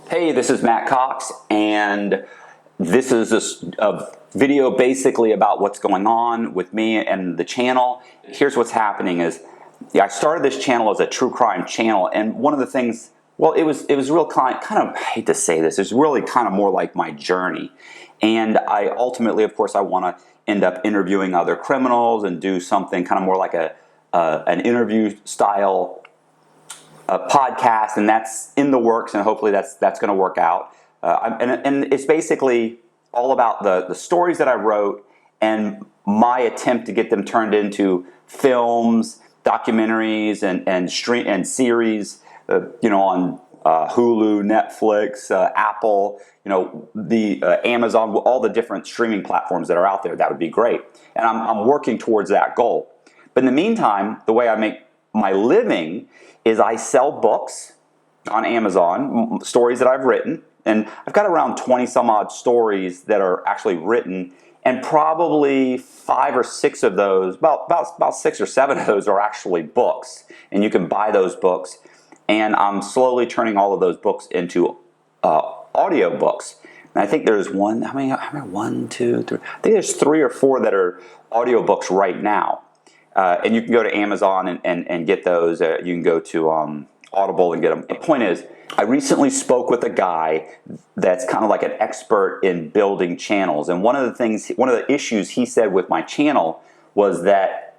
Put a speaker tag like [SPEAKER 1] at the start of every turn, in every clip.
[SPEAKER 1] Hey, this is Matt Cox, and this is a video basically about what's going on with me and the channel. Here's what's happening is, I started this channel as a true crime channel, and one of the things, well, it was real kind of, I hate to say this, it's really kind of more like my journey. And I ultimately, of course, I want to end up interviewing other criminals and do something kind of more like an interview style podcast, and that's in the works, and hopefully that's going to work out. And it's basically all about the stories that I wrote and my attempt to get them turned into films, documentaries, and series, on Hulu, Netflix, Apple, the Amazon, all the different streaming platforms that are out there. That would be great, and I'm working towards that goal. But in the meantime, the way I make my living is I sell books on Amazon, stories that I've written, and I've got around 20 some odd stories that are actually written, and probably 5 or 6 of those, about 6 or 7 of those are actually books, and you can buy those books, and I'm slowly turning all of those books into audio books. And I think there's how many, 1, 2, 3, I think there's 3 or 4 that are audio books right now. And you can go to Amazon and get those. You can go to Audible and get them. The point is, I recently spoke with a guy that's kind of like an expert in building channels. And one of the issues he said with my channel was that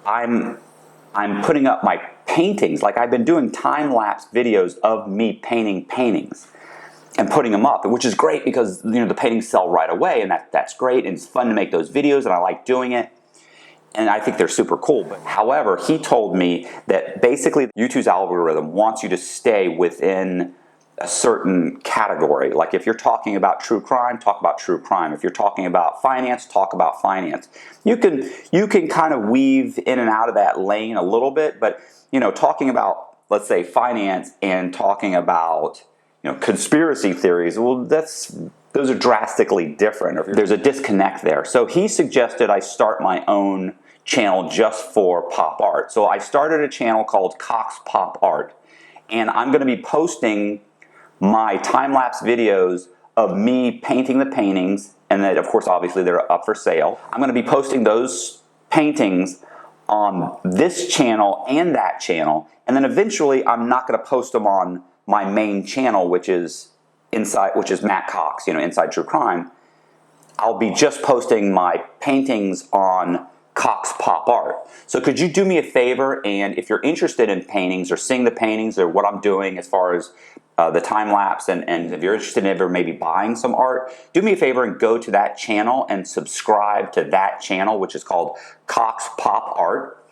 [SPEAKER 1] I'm putting up my paintings. Like, I've been doing time-lapse videos of me painting paintings and putting them up, which is great because the paintings sell right away, and that's great, and it's fun to make those videos, and I like doing it. And I think they're super cool. But however, he told me that basically YouTube's algorithm wants you to stay within a certain category. Like, if you're talking about true crime, talk about true crime. If you're talking about finance, talk about finance. You can kind of weave in and out of that lane a little bit, but talking about, let's say, finance and talking about conspiracy theories, well, those are drastically different. There's a disconnect there. So he suggested I start my own channel just for pop art. So I started a channel called Cox Pop Art, and I'm going to be posting my time-lapse videos of me painting the paintings, and then, of course, obviously they're up for sale. I'm going to be posting those paintings on this channel and that channel, and then eventually I'm not going to post them on my main channel, which is Matt Cox, Inside True Crime. I'll be just posting my paintings on Cox Pop Art. So could you do me a favor, and if you're interested in paintings or seeing the paintings or what I'm doing as far as the time lapse, and if you're interested in ever maybe buying some art, do me a favor and go to that channel and subscribe to that channel, which is called Cox Pop Art.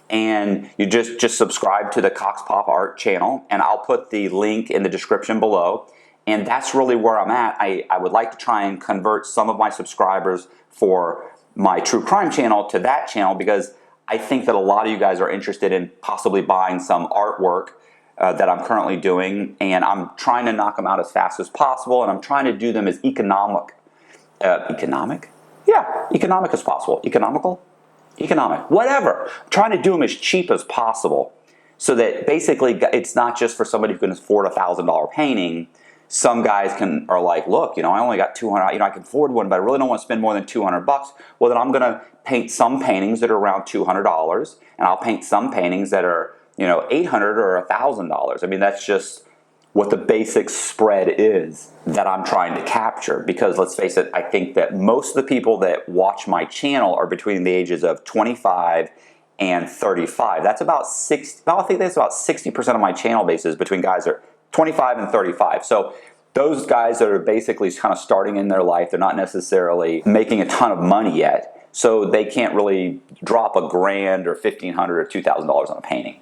[SPEAKER 1] And you just subscribe to the Cox Pop Art channel, and I'll put the link in the description below. And that's really where I'm at. I would like to try and convert some of my subscribers for my true crime channel to that channel, because I think that a lot of you guys are interested in possibly buying some artwork that I'm currently doing, and I'm trying to knock them out as fast as possible, and I'm trying to do them as economic as possible. Economic, whatever. I'm trying to do them as cheap as possible, so that basically it's not just for somebody who can afford a $1,000 painting. Some guys are like, look, I only got 200, I can afford one, but I really don't want to spend more than $200. Well, then I'm going to paint some paintings that are around $200, and I'll paint some paintings that are, $800 or $1,000. I mean, that's just what the basic spread is that I'm trying to capture. Because let's face it, I think that most of the people that watch my channel are between the ages of 25 and 35. That's about 60% of my channel base is between guys that are 25 and 35. So those guys that are basically kind of starting in their life, they're not necessarily making a ton of money yet, so they can't really drop $1,000 or $1,500 or $2,000 on a painting.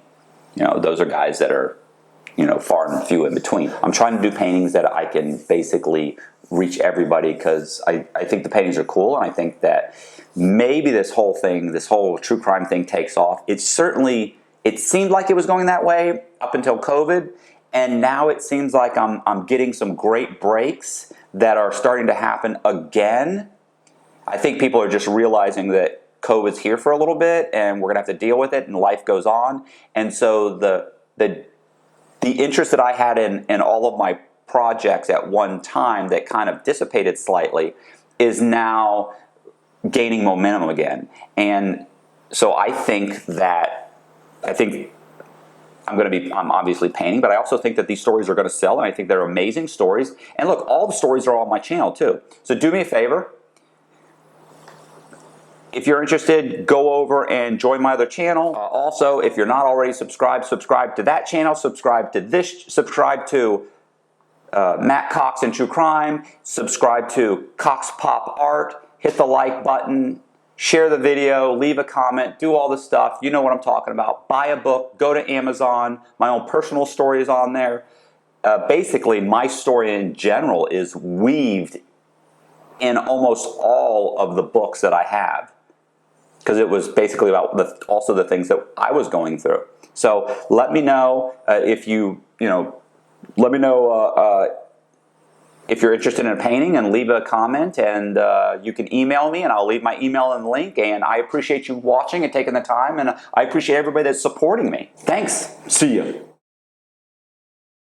[SPEAKER 1] Those are guys that are, far and few in between. I'm trying to do paintings that I can basically reach everybody, because I think the paintings are cool, and I think that maybe this whole true crime thing takes off. It seemed like it was going that way up until COVID. And now it seems like I'm getting some great breaks that are starting to happen again. I think people are just realizing that COVID's here for a little bit, and we're going to have to deal with it, and life goes on. And so the the interest that I had in all of my projects at one time that kind of dissipated slightly is now gaining momentum again. And so I think I'm obviously painting, but I also think that these stories are going to sell, and I think they're amazing stories. And look, all the stories are on my channel too. So do me a favor. If you're interested, go over and join my other channel. Also, if you're not already subscribed, subscribe to that channel, subscribe to this, subscribe to Matt Cox and True Crime, subscribe to Cox Pop Art, hit the like button, share the video, leave a comment, do all the stuff. You know what I'm talking about. Buy a book, go to Amazon. My own personal story is on there. Basically, my story in general is weaved in almost all of the books that I have, because it was basically about also the things that I was going through. So let me know if let me know if you're interested in a painting, and leave a comment, and you can email me, and I'll leave my email in the link. And I appreciate you watching and taking the time, and I appreciate everybody that's supporting me. Thanks. See ya.